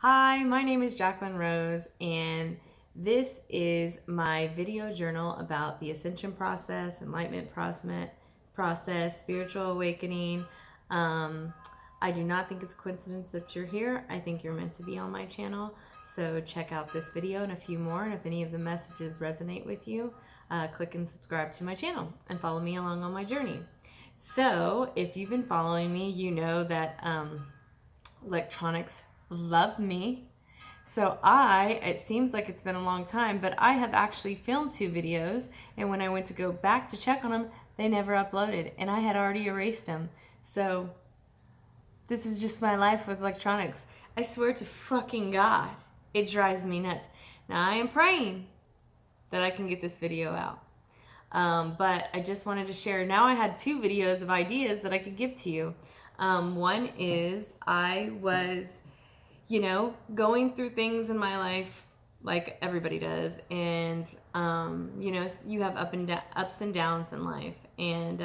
Hi, my name is Jacqueline Rose, and this is my video journal about the ascension process, enlightenment process, spiritual awakening. Um, I do not think it's a coincidence that you're here. I think you're meant to be on my channel. So check out this video and a few more. And if any of the messages resonate with you, click and subscribe to my channel and follow me along on my journey. So if you've been following me, you know that electronics love me. So it seems like it's been a long time, but I have actually filmed 2 videos, and when I went to go back to check on them, they never uploaded, and I had already erased them. So this is just my life with electronics. I swear to fucking God, it drives me nuts. Now I am praying that I can get this video out. But I just wanted to share. Now I had 2 videos of ideas that I could give to you. One is I was going through things in my life like everybody does, and you have ups and downs in life, and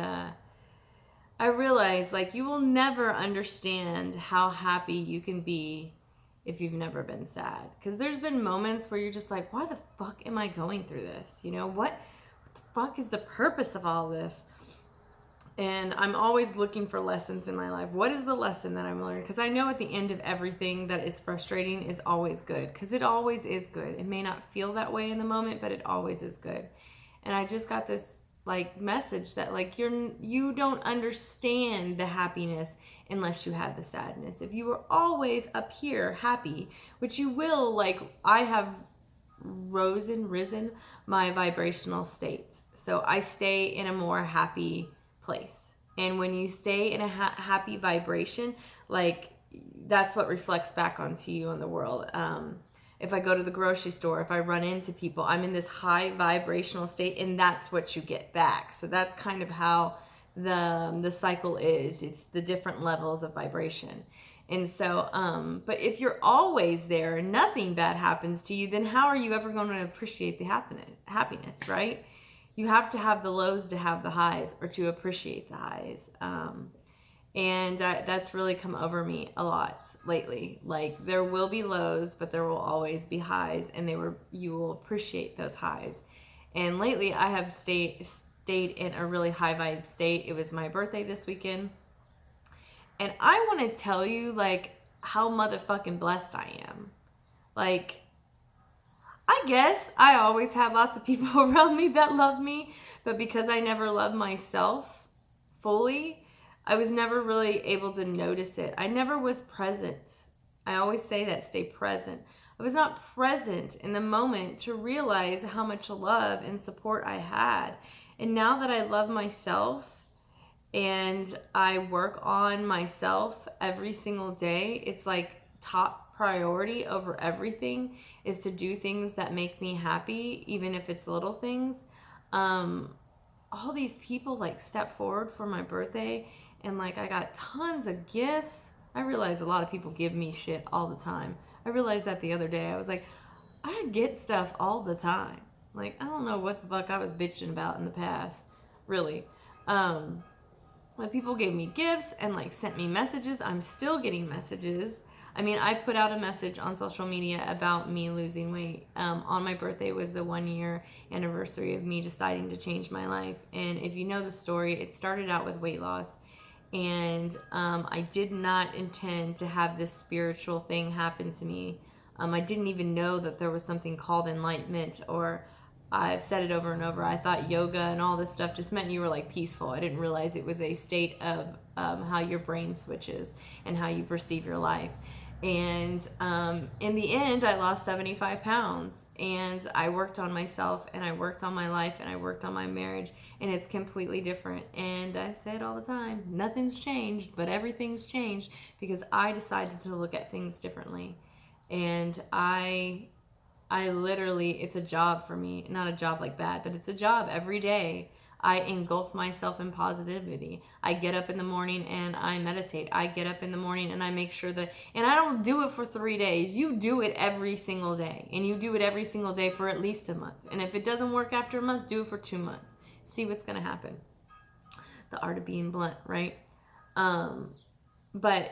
I realized like you will never understand how happy you can be if you've never been sad, because there's been moments where you're just like, why the fuck am I going through this? What the fuck is the purpose of all this? And I'm always looking for lessons in my life. What is the lesson that I'm learning? Because I know at the end of everything that is frustrating is always good. Because it always is good. It may not feel that way in the moment, but it always is good. And I just got this like message that like you don't understand the happiness unless you had the sadness. If you were always up here happy, which you will, like I have risen my vibrational states. So I stay in a more happy place. And when you stay in a happy vibration, like that's what reflects back onto you in the world. If I go to the grocery store, if I run into people, I'm in this high vibrational state, and that's what you get back. So that's kind of how the cycle is. It's the different levels of vibration. And so, but if you're always there and nothing bad happens to you, then how are you ever going to appreciate the happiness, right? You have to have the lows to have the highs, or to appreciate the highs. And that's really come over me a lot lately. Like there will be lows, but there will always be highs, and you will appreciate those highs. And lately, I have stayed in a really high vibe state. It was my birthday this weekend, and I want to tell you like how motherfucking blessed I am. Like, I guess I always had lots of people around me that loved me, but because I never loved myself fully, I was never really able to notice it. I never was present. I always say that, stay present. I was not present in the moment to realize how much love and support I had. And now that I love myself and I work on myself every single day, it's like top priority over everything is to do things that make me happy, even if it's little things. All these people like step forward for my birthday, and like I got tons of gifts. I realize a lot of people give me shit all the time. I realized that the other day. I was like, I get stuff all the time. Like, I don't know what the fuck I was bitching about in the past, really. When people gave me gifts and like sent me messages, I'm still getting messages. I mean, I put out a message on social media about me losing weight. On my birthday was the 1 year anniversary of me deciding to change my life. And if you know the story, it started out with weight loss. And I did not intend to have this spiritual thing happen to me. I didn't even know that there was something called enlightenment, or I've said it over and over. I thought yoga and all this stuff just meant you were like peaceful. I didn't realize it was a state of how your brain switches and how you perceive your life. And in the end, I lost 75 pounds, and I worked on myself, and I worked on my life, and I worked on my marriage, and it's completely different. And I say it all the time, nothing's changed, but everything's changed because I decided to look at things differently. And I literally, it's a job for me, not a job like bad, but it's a job every day. I engulf myself in positivity. I get up in the morning and I meditate. I get up in the morning and I make sure that, and I don't do it for 3 days. You do it every single day, and you do it every single day for at least a month. And if it doesn't work after a month, do it for 2 months. See what's going to happen. The art of being blunt, right? But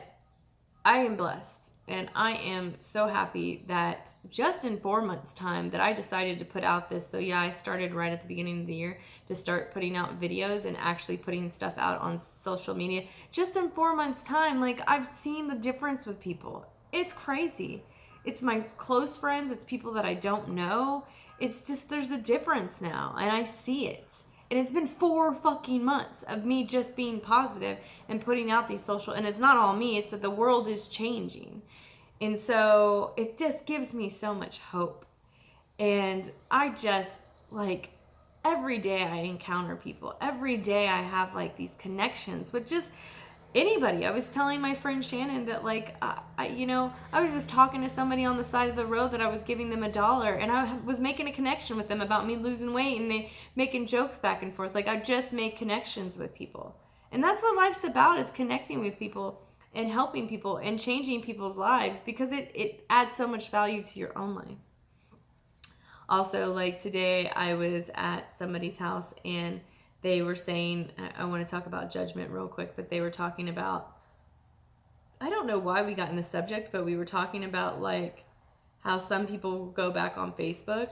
I am blessed. And I am so happy that just in 4 months' time that I decided to put out this. So yeah, I started right at the beginning of the year to start putting out videos and actually putting stuff out on social media. Just in 4 months' time, like I've seen the difference with people. It's crazy. It's my close friends, it's people that I don't know. It's just there's a difference now and I see it. And it's been 4 fucking months of me just being positive and putting out these social, and it's not all me, it's that the world is changing. And so it just gives me so much hope. And I just like every day I encounter people. Every day I have like these connections with just anybody. I was telling my friend Shannon that like I was just talking to somebody on the side of the road that I was giving them $1 and I was making a connection with them about me losing weight and they making jokes back and forth. Like I just made connections with people. And that's what life's about, is connecting with people and helping people and changing people's lives, because it adds so much value to your own life. Also, like today I was at somebody's house and they were saying, I want to talk about judgment real quick, but they were talking about, I don't know why we got in the subject, but we were talking about like how some people go back on Facebook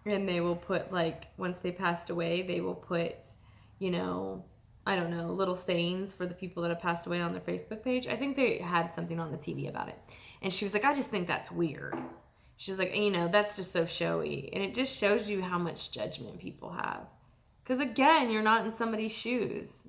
and they will put like, once they passed away, they will put, you know, I don't know, little sayings for the people that have passed away on their Facebook page. I think they had something on the TV about it. And she was like, I just think that's weird. She's like, you know, that's just so showy. And it just shows you how much judgment people have. Because again, you're not in somebody's shoes.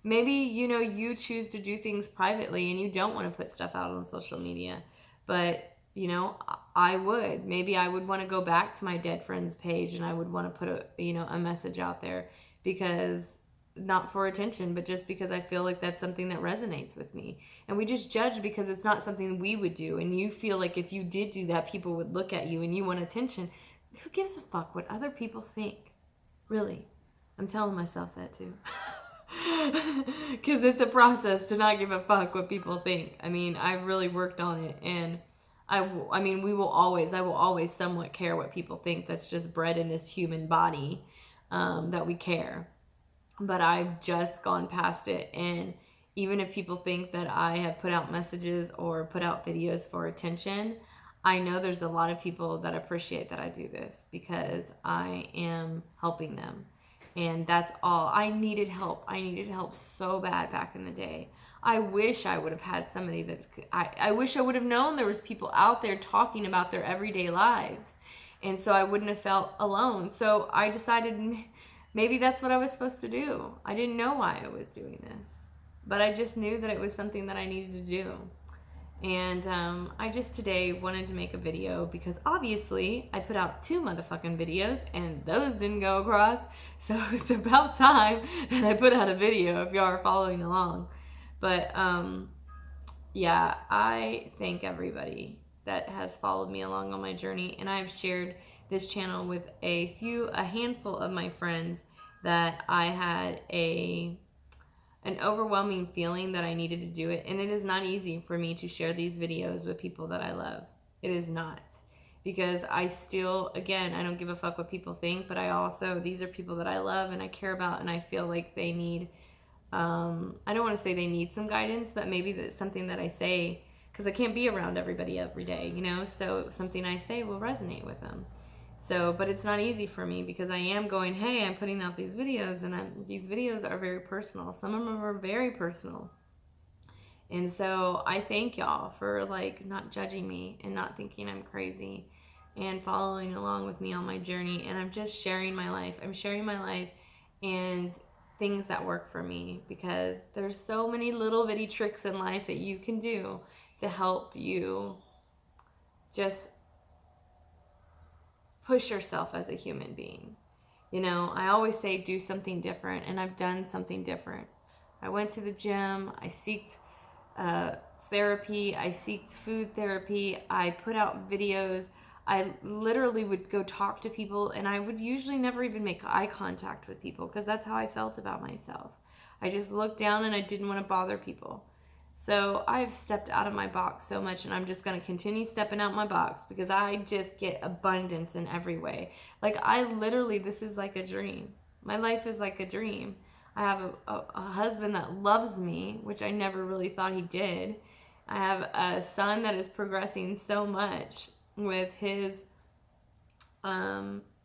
Maybe, you know, you choose to do things privately and you don't want to put stuff out on social media. But, you know, I would. Maybe I would want to go back to my dead friend's page and I would want to put a message out there, because not for attention, but just because I feel like that's something that resonates with me. And we just judge because it's not something we would do. And you feel like if you did do that, people would look at you and you want attention. Who gives a fuck what other people think? Really. I'm telling myself that too. Because it's a process to not give a fuck what people think. I mean, I've really worked on it. And I will always somewhat care what people think. That's just bred in this human body, that we care. But I've just gone past it. And even if people think that I have put out messages or put out videos for attention, I know there's a lot of people that appreciate that I do this because I am helping them. And that's all. I needed help. I needed help so bad back in the day. I wish I would have had somebody that I wish I would have known there was people out there talking about their everyday lives. And so I wouldn't have felt alone. So I decided maybe that's what I was supposed to do. I didn't know why I was doing this, but I just knew that it was something that I needed to do. And I just today wanted to make a video because obviously I put out 2 motherfucking videos and those didn't go across. So it's about time that I put out a video if y'all are following along. But yeah, I thank everybody that has followed me along on my journey. And I've shared this channel with a handful of my friends that I had an overwhelming feeling that I needed to do it. And it is not easy for me to share these videos with people that I love. It is not. Because I still, again, I don't give a fuck what people think, but these are people that I love and I care about, and I feel like they need, I don't want to say they need some guidance, but maybe that's something that I say, because I can't be around everybody every day, you know, so something I say will resonate with them. So, but it's not easy for me because I am going, hey, I'm putting out these videos, and these videos are very personal. Some of them are very personal. And so I thank y'all for like not judging me and not thinking I'm crazy and following along with me on my journey. And I'm just sharing my life. I'm sharing my life and things that work for me, because there's so many little bitty tricks in life that you can do to help you just push yourself as a human being. You know, I always say do something different, and I've done something different. I went to the gym, I sought therapy, I sought food therapy, I put out videos, I literally would go talk to people, and I would usually never even make eye contact with people because that's how I felt about myself. I just looked down and I didn't want to bother people. So I've stepped out of my box so much, and I'm just going to continue stepping out my box because I just get abundance in every way. Like this is like a dream. My life is like a dream. I have a husband that loves me, which I never really thought he did. I have a son that is progressing so much with his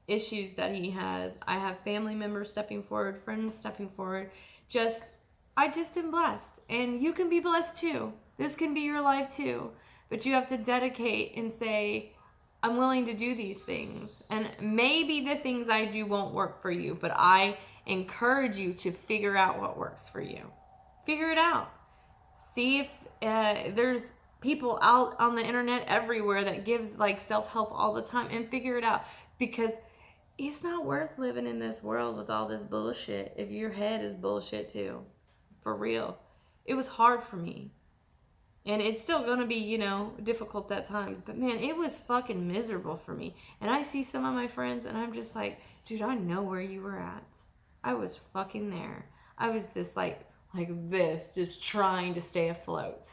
issues that he has. I have family members stepping forward, friends stepping forward. I just am blessed. And you can be blessed too. This can be your life too. But you have to dedicate and say, I'm willing to do these things. And maybe the things I do won't work for you, but I encourage you to figure out what works for you. Figure it out. See if there's people out on the internet everywhere that gives like self-help all the time, and figure it out, because it's not worth living in this world with all this bullshit if your head is bullshit too. For real. It was hard for me. And it's still going to be, difficult at times. But man, it was fucking miserable for me. And I see some of my friends and I'm just like, dude, I know where you were at. I was fucking there. I was just like this, just trying to stay afloat.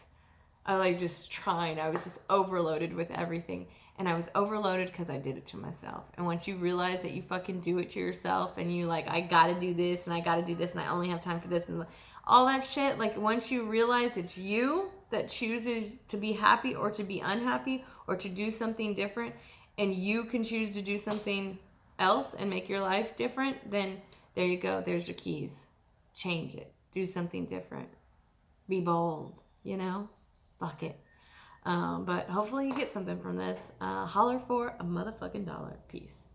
I was just overloaded with everything. And I was overloaded because I did it to myself. And once you realize that you fucking do it to yourself and you I gotta do this and I gotta do this and I only have time for this and all that shit, once you realize it's you that chooses to be happy or to be unhappy or to do something different, and you can choose to do something else and make your life different, then there you go. There's your keys. Change it. Do something different. Be bold, Fuck it. But hopefully you get something from this. Holler for a motherfucking dollar. Peace.